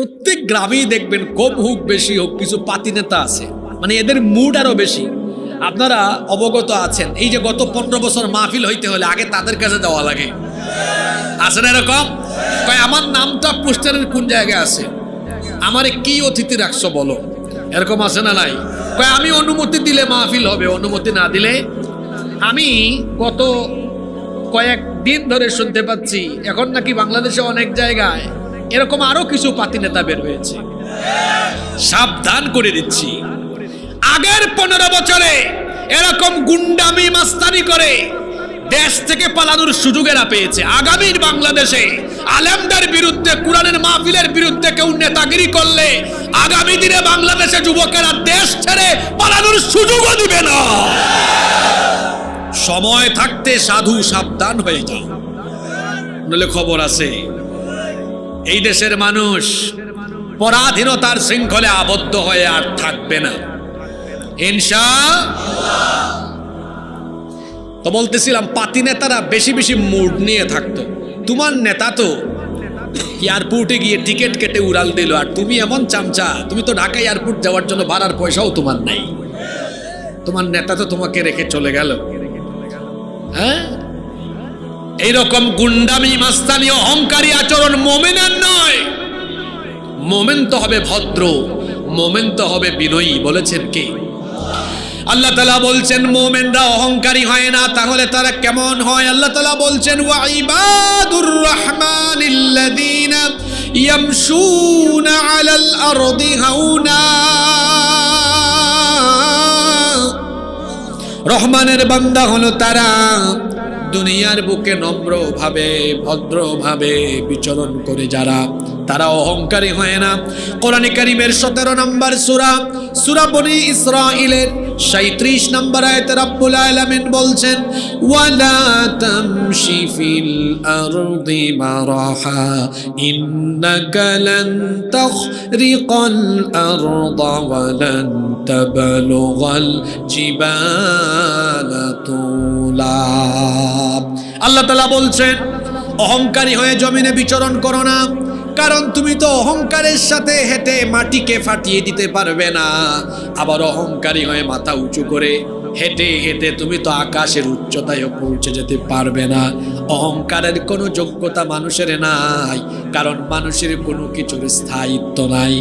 প্রত্যেক গ্রামেই দেখবেন কম হোক বেশি হোক কিছু পাতি নেতা আছে, মানে এদের মুড আরো বেশি। আপনারা অবগত আছেন, এই যে গত 15 বছর মাহফিল হইতে হলে আগে তাদের কাছে যাওয়া লাগে, আছে না এরকম? কয় আমার নামটা পোস্টারের কোন জায়গায় আছে, আমারে কি অতিথি রাখছো বলো, এরকম আছে না নাই? কয় আমি অনুমতি দিলে মাহফিল হবে, অনুমতি না দিলে। আমি গত কয়েকদিন ধরে শুনতে পাচ্ছি এখন নাকি বাংলাদেশে অনেক জায়গায় এরকম আরো কিছু পাতি নেতা বের হয়েছে। সাবধান করে দিচ্ছি, আগের 15 বছরে এরকম গুন্ডামি মাস্তানি করে দেশ থেকে পালানোর সুযোগ এরা পেয়েছে। আগামীর বাংলাদেশে আলেমদের বিরুদ্ধে, কোরআনের মাহফিলের বিরুদ্ধে কেউ নেতাগিরি করলে আগামী দিনে বাংলাদেশে যুবকেরা দেশ ছেড়ে পালানোর সুযোগও দিবে না। সময় থাকতে সাধু সাবধান হয়ে যাও, নইলে খবর আছে এই দেশের মানুষ পরাধীনতার শৃঙ্খলে আবদ্ধ হয়ে আর থাকবে না ইনশাআল্লাহ। তো বলতেছিলাম পাতি নেতারা বেশি বেশি মুড নিয়ে থাকতো। তোমার নেতা তো এয়ারপোর্টে গিয়ে টিকিট কেটে উড়াল দিল, আর তুমি এমন চামচা, তুমি তো ঢাকা এয়ারপোর্ট যাওয়ার জন্য ভাড়ার পয়সাও তোমার নাই। তোমার নেতা তো তোমাকে রেখে চলে গেল। হ্যাঁ, এইরকম গুন্ডামি মাস্তানি অহংকারী আচরণ মোমেনের নয়। মোমেন তো হবে ভদ্র, মোমেন তো হবে বিনয়ী। বলেছেন কি? আল্লাহ তাআলা বলছেন মোমেনরা অহংকারী হয় না, তাহলে তারা কেমন হয়? আল্লাহ তাআলা বলছেন ওয়া ইবাদুর রাহমানিল্লাযীনা ইয়ামশুনা আলাল আরদি হাওনা। রহমানের বান্দা হলো তারা দুনিয়ার বুকে নম্রভাবে ভদ্রভাবে বিচরণ করে যারা, তারা অহংকারী হয় না। কোরআনে কারীমের 17 নম্বর সূরা বনী ইসরাঈলের 37 নম্বর আয়াতে রব্বুল আলামিন বলছেন ওয়ালা তামশি ফিল আরদি মারাহা ইন্নাকা লান তাখরিকাল আরদা ওয়া লান তাবলুগাল জিবালা তুলা। আল্লাহ তাআলা বলছেন অহংকারী হয়ে জমিনে বিচরণ করো না, কারণ তুমি তো অহংকারের সাথে হেঁটে মাটিকে ফাটিয়ে দিতে পারবে না। আবার অহংকারী হয়ে মাথা উঁচু করে হেঁটে হেঁটে তুমি তো আকাশের উচ্চতায় পৌঁছে যেতে পারবে না। অহংকারের কোনো যোগ্যতা মানুষের নাই, কারণ মানুষের কোনো কিছুর স্থায়িত্ব নাই।